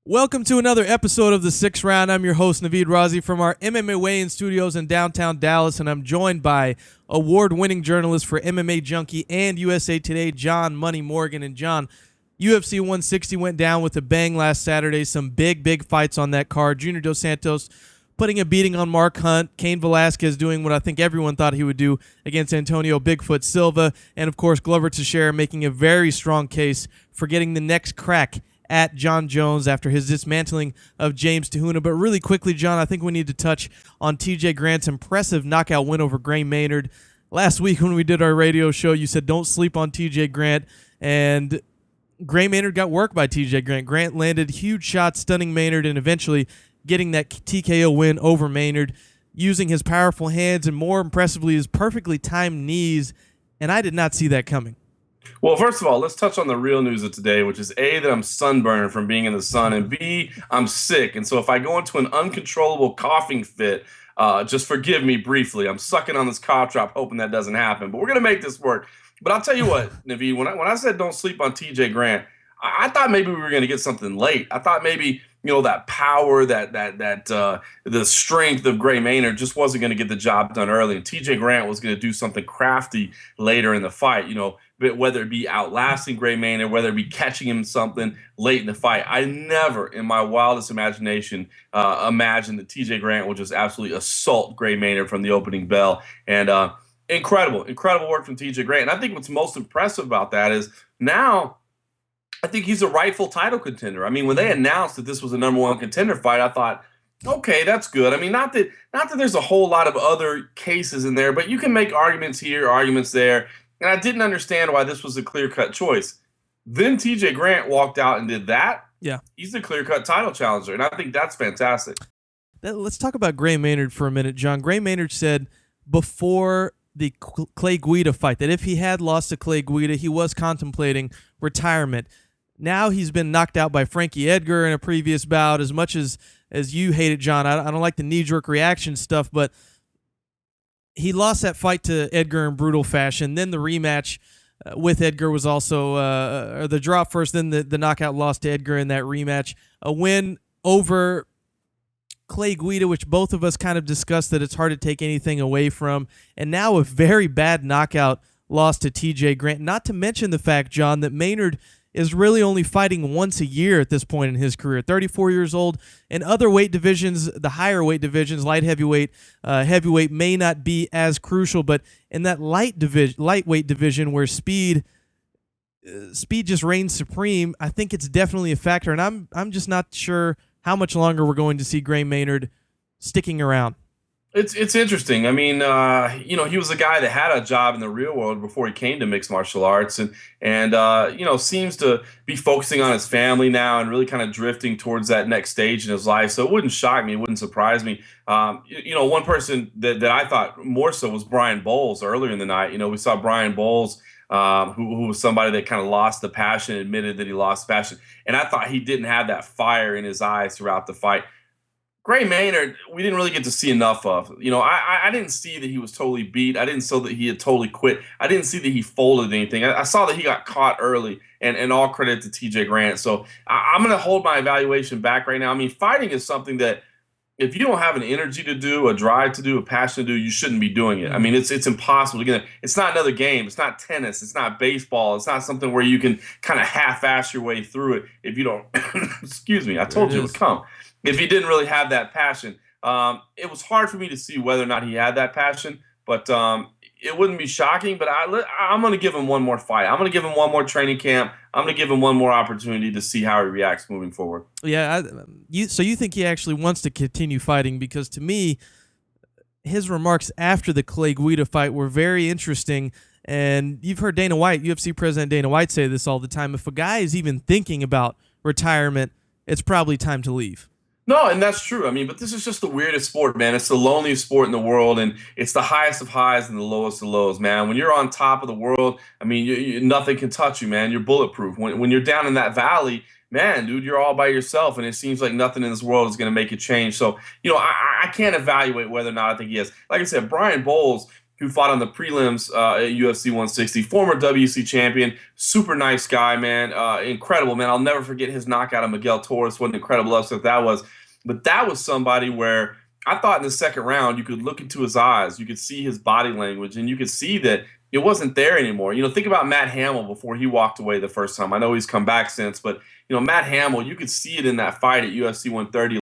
Welcome to another episode of The Sixth Round. I'm your host, Navid Razi, from our MMA weigh-in studios in downtown Dallas, and I'm joined by award-winning journalist for MMA Junkie and USA Today, John Money Morgan. And John, UFC 160 went down with a bang last Saturday. Some big fights on that card. Junior Dos Santos putting a beating on Mark Hunt. Cain Velasquez doing what I think everyone thought he would do against Antonio Bigfoot Silva. And, of course, Glover Teixeira making a very strong case for getting the next crack at Jon Jones after his dismantling of James Tahuna. But really quickly, John, I think we need to touch on TJ Grant's impressive knockout win over Maynard. Last week when we did our radio show, you said don't sleep on TJ Grant, and Maynard got worked by TJ Grant. Grant landed huge shots, stunning Maynard, and eventually getting that TKO win over Maynard, using his powerful hands and, more impressively, his perfectly timed knees, and I did not see that coming. Well, first of all, let's touch on the real news of today, which is A, that I'm sunburned from being in the sun, and B, I'm sick. And so if I go into an uncontrollable coughing fit, just forgive me briefly. I'm sucking on this cough drop, hoping that doesn't happen. But we're going to make this work. But I'll tell you what, Naveed, when I said don't sleep on TJ Grant, I thought maybe we were going to get something late. I thought maybe, that power, the strength of Maynard just wasn't going to get the job done early. And TJ Grant was going to do something crafty later in the fight, whether it be outlasting Maynard, whether it be catching him something late in the fight. I never, in my wildest imagination, imagined that TJ Grant would just absolutely assault Maynard from the opening bell. And incredible work from TJ Grant. And I think what's most impressive about that is now I think he's a rightful title contender. I mean, when they announced that this was a number one contender fight, I thought, okay, that's good. I mean, not that there's a whole lot of other cases in there, but you can make arguments here, arguments there. And I didn't understand why this was a clear-cut choice. Then TJ Grant walked out and did that. Yeah. He's the clear-cut title challenger, and I think that's fantastic. Let's talk about Maynard for a minute, John. Maynard said before the Clay Guida fight that if he had lost to Clay Guida, he was contemplating retirement. Now he's been knocked out by Frankie Edgar in a previous bout. As much as you hate it, John, I don't like the knee-jerk reaction stuff, but he lost that fight to Edgar in brutal fashion. Then the rematch with Edgar was also the draw first, then the knockout loss to Edgar in that rematch. A win over Clay Guida, which both of us kind of discussed that it's hard to take anything away from. And now a very bad knockout loss to TJ Grant. Not to mention the fact, John, that Maynard is really only fighting once a year at this point in his career. 34 years old. In other weight divisions, the higher weight divisions, light heavyweight, heavyweight may not be as crucial, but in that lightweight division where speed just reigns supreme, I think it's definitely a factor, and I'm just not sure how much longer we're going to see Maynard sticking around. It's interesting. I mean, he was a guy that had a job in the real world before he came to mixed martial arts, and seems to be focusing on his family now and really kind of drifting towards that next stage in his life. So it wouldn't shock me. It wouldn't surprise me. One person that I thought more so was Brian Bowles earlier in the night. We saw Brian Bowles, who was somebody that kind of lost the passion, admitted that he lost the passion. And I thought he didn't have that fire in his eyes throughout the fight. Maynard, we didn't really get to see enough of. I didn't see that he was totally beat. I didn't see that he had totally quit. I didn't see that he folded anything. I saw that he got caught early, and all credit to TJ Grant. So I'm going to hold my evaluation back right now. I mean, fighting is something that if you don't have an energy to do, a drive to do, a passion to do, you shouldn't be doing it. I mean, it's impossible. Again, it's not another game. It's not tennis. It's not baseball. It's not something where you can kind of half-ass your way through it if you don't – excuse me, I told you it would come. If he didn't really have that passion. It was hard for me to see whether or not he had that passion, but it wouldn't be shocking. But I'm going to give him one more fight. I'm going to give him one more training camp. I'm going to give him one more opportunity to see how he reacts moving forward. Yeah, so you think he actually wants to continue fighting? Because to me, his remarks after the Clay Guida fight were very interesting. And you've heard Dana White, UFC President Dana White, say this all the time. If a guy is even thinking about retirement, it's probably time to leave. No, and that's true. I mean, but this is just the weirdest sport, man. It's the loneliest sport in the world, and it's the highest of highs and the lowest of lows, man. When you're on top of the world, I mean, nothing can touch you, man. You're bulletproof. When you're down in that valley, man, dude, you're all by yourself, and it seems like nothing in this world is going to make a change. So, I can't evaluate whether or not I think he has. Like I said, Brian Bowles, who fought on the prelims at UFC 160, former WC champion, super nice guy, man, incredible, man. I'll never forget his knockout of Miguel Torres. What an incredible upset that was. But that was somebody where I thought in the second round you could look into his eyes, you could see his body language, and you could see that it wasn't there anymore. Think about Matt Hamill before he walked away the first time. I know he's come back since, but Matt Hamill, you could see it in that fight at UFC 130.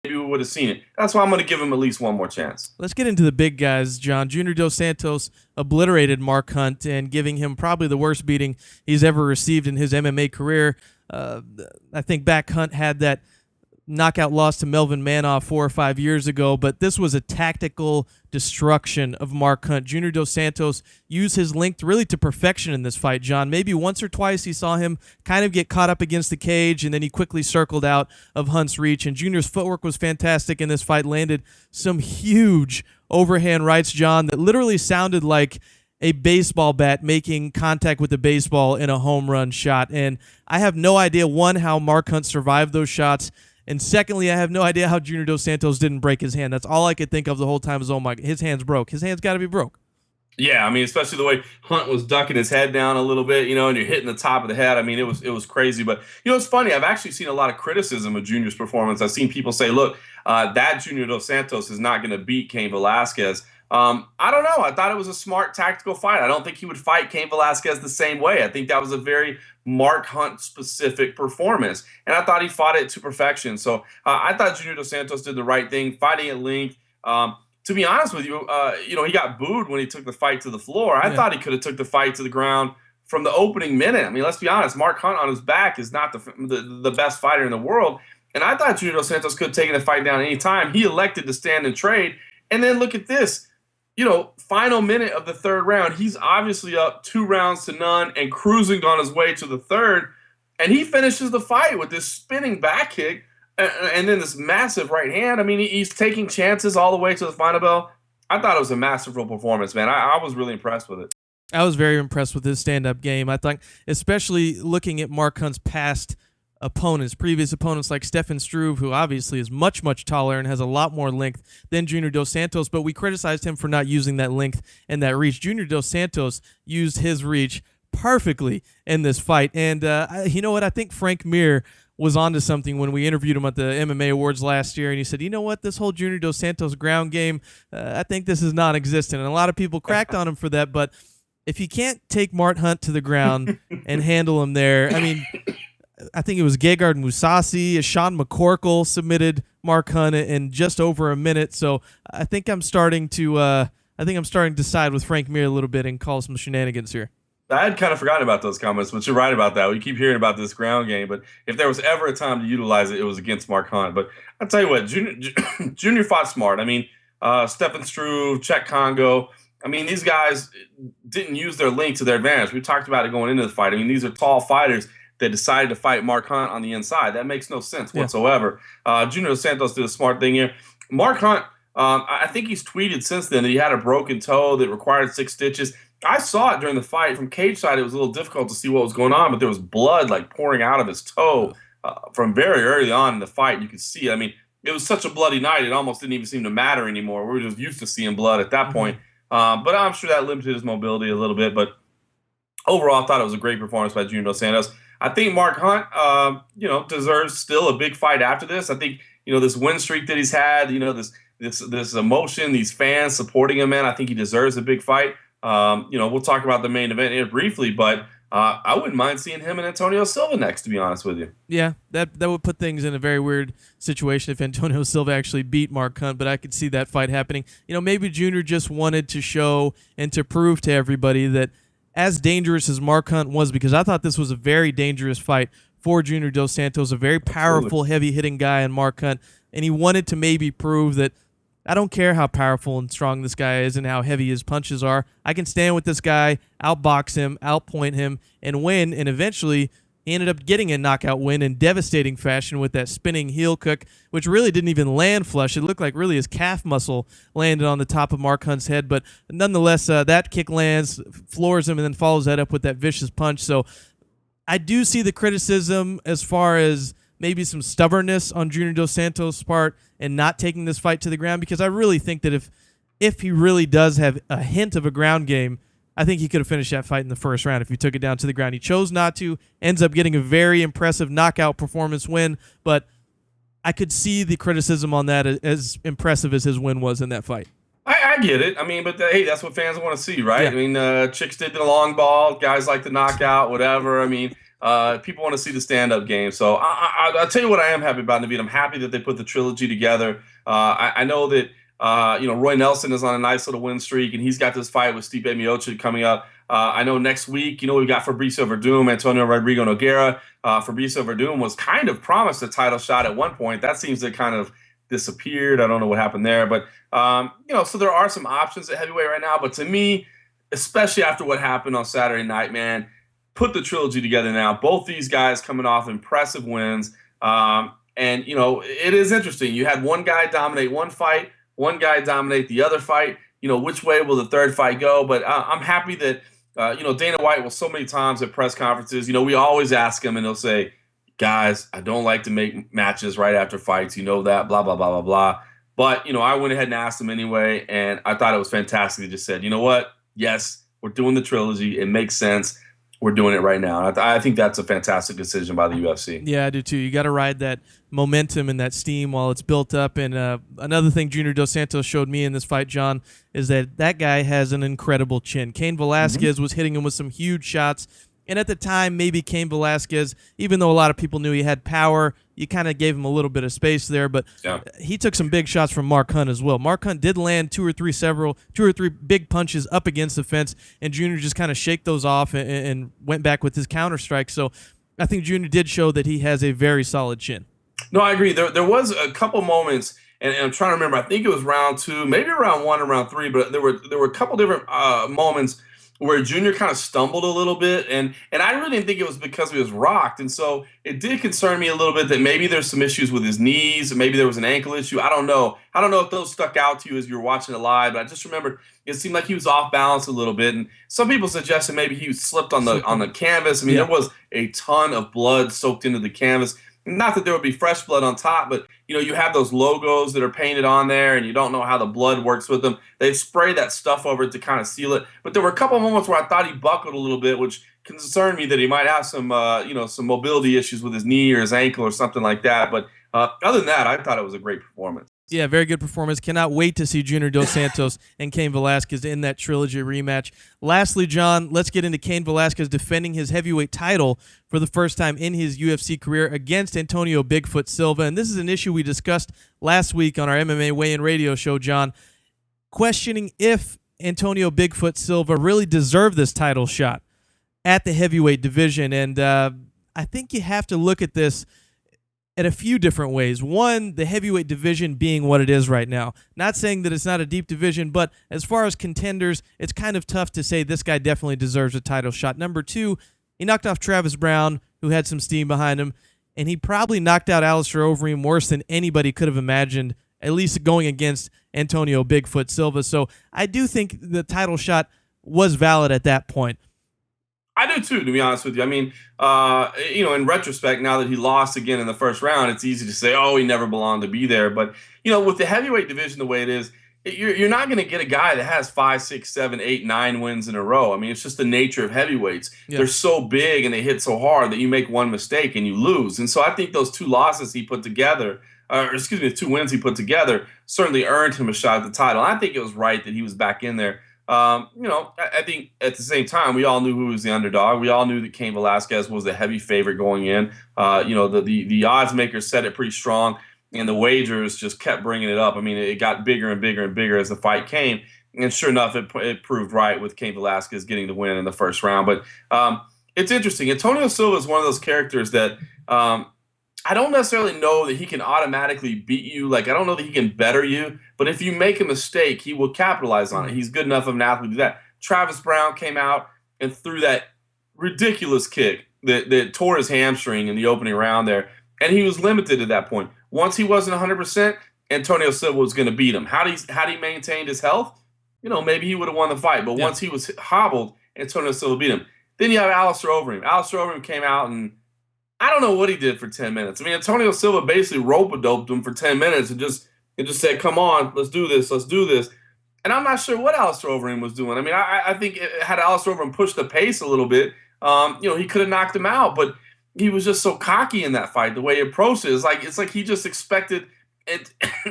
Maybe we would have seen it. That's why I'm going to give him at least one more chance. Let's get into the big guys, John. Junior Dos Santos obliterated Mark Hunt and giving him probably the worst beating he's ever received in his MMA career. I think back Hunt had that knockout loss to Melvin Manoff 4 or 5 years ago, but this was a tactical destruction of Mark Hunt. Junior Dos Santos used his length really to perfection in this fight, John. Maybe once or twice he saw him kind of get caught up against the cage, and then he quickly circled out of Hunt's reach, and Junior's footwork was fantastic in this fight, landed some huge overhand rights, John, that literally sounded like a baseball bat making contact with the baseball in a home run shot. And I have no idea, one, how Mark Hunt survived those shots, and secondly, I have no idea how Junior Dos Santos didn't break his hand. That's all I could think of the whole time is, oh my, his hand's broke. His hand's got to be broke. Yeah, I mean, especially the way Hunt was ducking his head down a little bit, and you're hitting the top of the head. I mean, it was crazy. But, it's funny. I've actually seen a lot of criticism of Junior's performance. I've seen people say, look, that Junior Dos Santos is not going to beat Cain Velasquez. I don't know. I thought it was a smart tactical fight. I don't think he would fight Cain Velasquez the same way. I think that was a very Mark Hunt specific performance, and I thought he fought it to perfection. So I thought Junior Dos Santos did the right thing, fighting at length. To be honest with you, he got booed when he took the fight to the floor. I thought he could have took the fight to the ground from the opening minute. I mean, let's be honest. Mark Hunt on his back is not the best fighter in the world, and I thought Junior Dos Santos could have taken the fight down at any time. He elected to stand and trade, and then look at this. Final minute of the third round, he's obviously up 2-0 and cruising on his way to the third, and he finishes the fight with this spinning back kick and then this massive right hand. I mean, he's taking chances all the way to the final bell. I thought it was a masterful performance, man. I was really impressed with it. I was very impressed with his stand-up game. I think, especially looking at Mark Hunt's past previous opponents like Stefan Struve, who obviously is much, much taller and has a lot more length than Junior Dos Santos, but we criticized him for not using that length and that reach. Junior Dos Santos used his reach perfectly in this fight, and you know what? I think Frank Mir was onto something when we interviewed him at the MMA Awards last year, and he said, you know what, this whole Junior Dos Santos ground game, I think this is non-existent, and a lot of people cracked on him for that, but if you can't take Mark Hunt to the ground and handle him there, I mean, I think it was Gegard Mousasi, Sean McCorkle submitted Mark Hunt in just over a minute. So I think I'm starting to side with Frank Mir a little bit and call some shenanigans here. I had kind of forgotten about those comments, but you're right about that. We keep hearing about this ground game, but if there was ever a time to utilize it, it was against Mark Hunt. But I'll tell you what, Junior fought smart. I mean, Stefan Struve, Czech Congo. I mean, these guys didn't use their length to their advantage. We talked about it going into the fight. I mean, these are tall fighters that decided to fight Mark Hunt on the inside. That makes no sense whatsoever. Junior Dos Santos did a smart thing here. Mark Hunt, I think he's tweeted since then that he had a broken toe that required 6 stitches. I saw it during the fight. From cage side, it was a little difficult to see what was going on, but there was blood like pouring out of his toe from very early on in the fight. You could see it. I mean, it was such a bloody night, it almost didn't even seem to matter anymore. We were just used to seeing blood at that point. But I'm sure that limited his mobility a little bit. But overall, I thought it was a great performance by Junior Dos Santos. I think Mark Hunt, deserves still a big fight after this. I think, this win streak that he's had, this emotion, these fans supporting him, man, I think he deserves a big fight. We'll talk about the main event here briefly, but I wouldn't mind seeing him and Antonio Silva next, to be honest with you. Yeah, that would put things in a very weird situation if Antonio Silva actually beat Mark Hunt, but I could see that fight happening. Maybe Junior just wanted to show and to prove to everybody that as dangerous as Mark Hunt was, because I thought this was a very dangerous fight for Junior Dos Santos, a very powerful, heavy-hitting guy in Mark Hunt, and he wanted to maybe prove that I don't care how powerful and strong this guy is and how heavy his punches are. I can stand with this guy, outbox him, outpoint him, and win, and eventually he ended up getting a knockout win in devastating fashion with that spinning heel kick, which really didn't even land flush. It looked like really his calf muscle landed on the top of Mark Hunt's head, but nonetheless, that kick lands, floors him, and then follows that up with that vicious punch. So I do see the criticism as far as maybe some stubbornness on Junior Dos Santos' part and not taking this fight to the ground, because I really think that if he really does have a hint of a ground game, I think he could have finished that fight in the first round if he took it down to the ground. He chose not to, ends up getting a very impressive knockout performance win, but I could see the criticism on that as impressive as his win was in that fight. I get it. I mean, but hey, that's what fans want to see, right? Yeah. I mean, chicks did the long ball, guys like the knockout, whatever. I mean, people want to see the stand-up game. So I'll tell you what I am happy about, Navid. I'm happy that they put the trilogy together. I know that Roy Nelson is on a nice little win streak, and he's got this fight with Stipe Miocic coming up. I know next week, we've got Fabricio Verdum, Antonio Rodrigo Nogueira. Fabricio Verdum was kind of promised a title shot at one point. That seems to kind of disappeared. I don't know what happened there, but so there are some options at heavyweight right now. But to me, especially after what happened on Saturday night, man, put the trilogy together now. Both these guys coming off impressive wins, and it is interesting. You had one guy dominate one fight, one guy dominate the other fight. Which way will the third fight go? But I'm happy that Dana White will so many times at press conferences. We always ask him, and he'll say, guys, I don't like to make matches right after fights. You know that, blah, blah, blah, blah, blah. But, I went ahead and asked him anyway, and I thought it was fantastic. He just said, you know what? Yes, we're doing the trilogy. It makes sense. We're doing it right now. And I think that's a fantastic decision by the UFC. Yeah, I do too. You got to ride that momentum and that steam while it's built up. And another thing Junior Dos Santos showed me in this fight, John, is that guy has an incredible chin. Cain Velasquez was hitting him with some huge shots. And at the time, maybe Cain Velasquez, even though a lot of people knew he had power, you kind of gave him a little bit of space there. But he took some big shots from Mark Hunt as well. Mark Hunt did land two or three big punches up against the fence, and Junior just kind of shaked those off and went back with his counter strike. So I think Junior did show that he has a very solid chin. No, I agree. There was a couple moments, and I'm trying to remember. I think it was round 2, maybe round 1 or round 3, but there were a couple different moments where Junior kind of stumbled a little bit, and I really didn't think it was because he was rocked. And so it did concern me a little bit that maybe there's some issues with his knees, maybe there was an ankle issue. I don't know. I don't know if those stuck out to you as you were watching it live, but I just remember it seemed like he was off balance a little bit. And some people suggested maybe he slipped on the canvas. I mean, there was a ton of blood soaked into the canvas. Not that there would be fresh blood on top, but you have those logos that are painted on there, and you don't know how the blood works with them. They spray that stuff over it to kind of seal it. But there were a couple of moments where I thought he buckled a little bit, which concerned me that he might have some some mobility issues with his knee or his ankle or something like that. But other than that, I thought it was a great performance. Yeah, very good performance. Cannot wait to see Junior Dos Santos and Cain Velasquez in that trilogy rematch. Lastly, John, let's get into Cain Velasquez defending his heavyweight title for the first time in his UFC career against Antonio Bigfoot Silva. And this is an issue we discussed last week on our MMA Weigh-In radio show, John, questioning if Antonio Bigfoot Silva really deserved this title shot at the heavyweight division. And I think you have to look at this in a few different ways. One, the heavyweight division being what it is right now. Not saying that it's not a deep division, but as far as contenders, it's kind of tough to say this guy definitely deserves a title shot. Number 2, he knocked off Travis Brown, who had some steam behind him, and he probably knocked out Alistair Overeem worse than anybody could have imagined, at least going against Antonio Bigfoot Silva. So I do think the title shot was valid at that point. I do too, to be honest with you. I mean, in retrospect, now that he lost again in the first round, it's easy to say, oh, he never belonged to be there. But, with the heavyweight division the way it is, you're not going to get a guy that has 5, 6, 7, 8, 9 wins in a row. I mean, it's just the nature of heavyweights. Yeah. They're so big and they hit so hard that you make one mistake and you lose. And so I think those 2 losses he put together, the 2 wins he put together, certainly earned him a shot at the title. And I think it was right that he was back in there. I think at the same time, we all knew who was the underdog. We all knew that Cain Velasquez was the heavy favorite going in. The odds makers set it pretty strong, and the wagers just kept bringing it up. I mean, it got bigger and bigger and bigger as the fight came. And sure enough, it proved right with Cain Velasquez getting the win in the first round. But it's interesting. Antonio Silva is one of those characters that I don't necessarily know that he can automatically beat you. Like, I don't know that he can better you. But if you make a mistake, he will capitalize on it. He's good enough of an athlete to do that. Travis Brown came out and threw that ridiculous kick that tore his hamstring in the opening round there. And he was limited at that point. Once he wasn't 100%, Antonio Silva was going to beat him. Had he maintained his health, maybe he would have won the fight. But once he was hobbled, Antonio Silva beat him. Then you have Alistair Overeem. Alistair Overeem came out and I don't know what he did for 10 minutes. I mean, Antonio Silva basically rope-a-doped him for 10 minutes and just said, come on, let's do this, let's do this. And I'm not sure what Alistair Overeem was doing. I mean, I think had Alistair Overeem pushed the pace a little bit, he could have knocked him out. But he was just so cocky in that fight, the way he approached it. It's like he just expected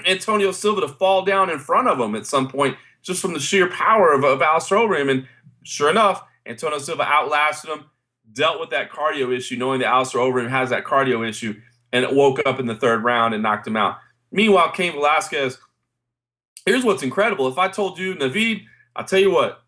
Antonio Silva to fall down in front of him at some point just from the sheer power of Alistair Overeem. And sure enough, Antonio Silva outlasted him, dealt with that cardio issue, knowing that Alistair Overeem has that cardio issue, and it woke up in the third round and knocked him out. Meanwhile, Cain Velasquez, here's what's incredible. If I told you, Navid, I'll tell you what,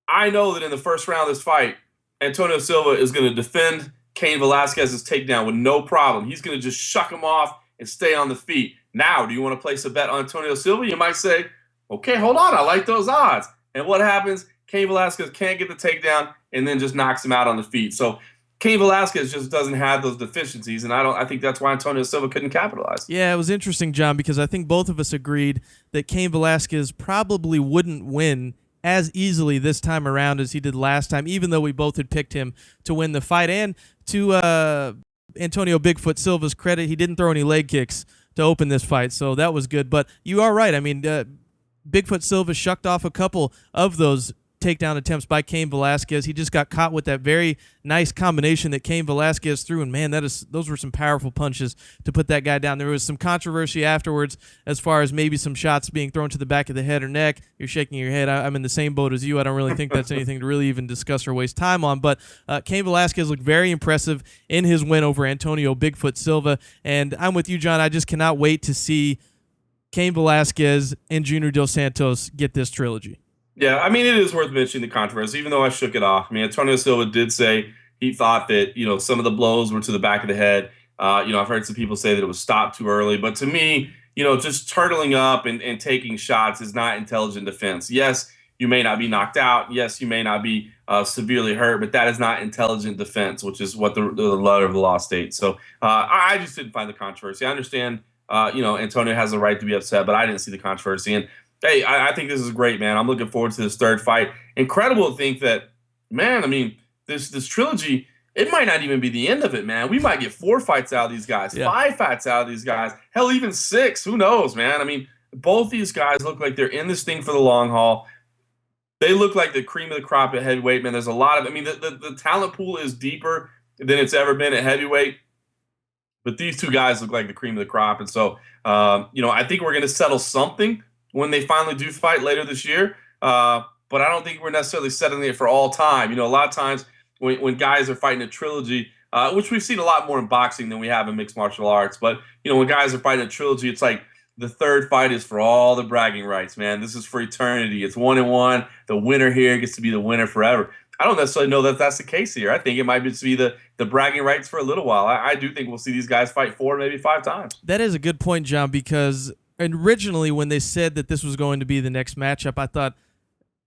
I know that in the first round of this fight, Antonio Silva is going to defend Cain Velasquez's takedown with no problem. He's going to just shuck him off and stay on the feet. Now, do you want to place a bet on Antonio Silva? You might say, okay, hold on, I like those odds. And what happens? Cain Velasquez can't get the takedown and then just knocks him out on the feet. So Cain Velasquez just doesn't have those deficiencies, and I think that's why Antonio Silva couldn't capitalize. Yeah, it was interesting, John, because I think both of us agreed that Cain Velasquez probably wouldn't win as easily this time around as he did last time, even though we both had picked him to win the fight. And to Antonio Bigfoot Silva's credit, he didn't throw any leg kicks to open this fight, so that was good. But you are right. I mean, Bigfoot Silva shucked off a couple of those takedown attempts by Cain Velasquez. He just got caught with that very nice combination that Cain Velasquez threw, and man, those were some powerful punches to put that guy down. There was some controversy afterwards as far as maybe some shots being thrown to the back of the head or neck. You're shaking your head. I'm in the same boat as you. I don't really think that's anything to really even discuss or waste time on, but Cain Velasquez looked very impressive in his win over Antonio Bigfoot Silva, and I'm with you, John. I just cannot wait to see Cain Velasquez and Junior Dos Santos get this trilogy. Yeah, I mean, it is worth mentioning the controversy, even though I shook it off. I mean, Antonio Silva did say he thought that, some of the blows were to the back of the head. I've heard some people say that it was stopped too early. But to me, just turtling up and taking shots is not intelligent defense. Yes, you may not be knocked out. Yes, you may not be severely hurt, but that is not intelligent defense, which is what the letter of the law states. So I just didn't find the controversy. I understand, Antonio has the right to be upset, but I didn't see the controversy. And hey, I think this is great, man. I'm looking forward to this third fight. Incredible to think that, man, I mean, this trilogy, it might not even be the end of it, man. We might get 4 fights out of these guys, 5 fights out of these guys, hell, even 6. Who knows, man? I mean, both these guys look like they're in this thing for the long haul. They look like the cream of the crop at heavyweight, man. There's a lot of, the talent pool is deeper than it's ever been at heavyweight. But these two guys look like the cream of the crop. And so, I think we're going to settle something when they finally do fight later this year. But I don't think we're necessarily settling it for all time. A lot of times when guys are fighting a trilogy, which we've seen a lot more in boxing than we have in mixed martial arts. But, when guys are fighting a trilogy, it's like the third fight is for all the bragging rights, man. This is for eternity. It's 1-1. The winner here gets to be the winner forever. I don't necessarily know that that's the case here. I think it might just be the bragging rights for a little while. I do think we'll see these guys fight 4, maybe 5 times. That is a good point, John, because originally when they said that this was going to be the next matchup, I thought,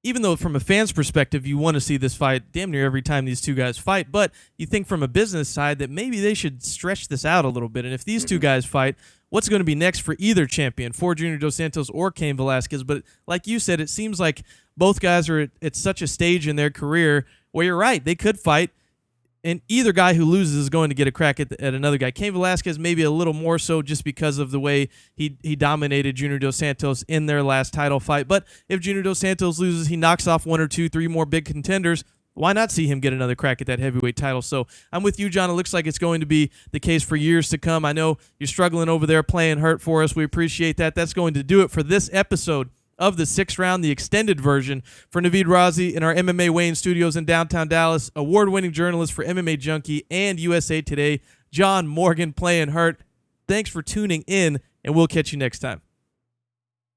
even though from a fan's perspective you want to see this fight damn near every time these two guys fight, but you think from a business side that maybe they should stretch this out a little bit. And if these two guys fight, what's going to be next for either champion, for Junior Dos Santos or Cain Velasquez? But like you said, it seems like both guys are at such a stage in their career where you're right, they could fight, and either guy who loses is going to get a crack at another guy. Cain Velasquez maybe a little more so just because of the way he dominated Junior Dos Santos in their last title fight. But if Junior Dos Santos loses, he knocks off 1 or 2, 3 more big contenders. Why not see him get another crack at that heavyweight title? So I'm with you, John. It looks like it's going to be the case for years to come. I know you're struggling over there playing hurt for us. We appreciate that. That's going to do it for this episode of the 6th round, the extended version. For Navid Razi in our MMA Wayne studios in downtown Dallas, award-winning journalist for MMA Junkie and USA Today, John Morgan playing hurt. Thanks for tuning in, and we'll catch you next time.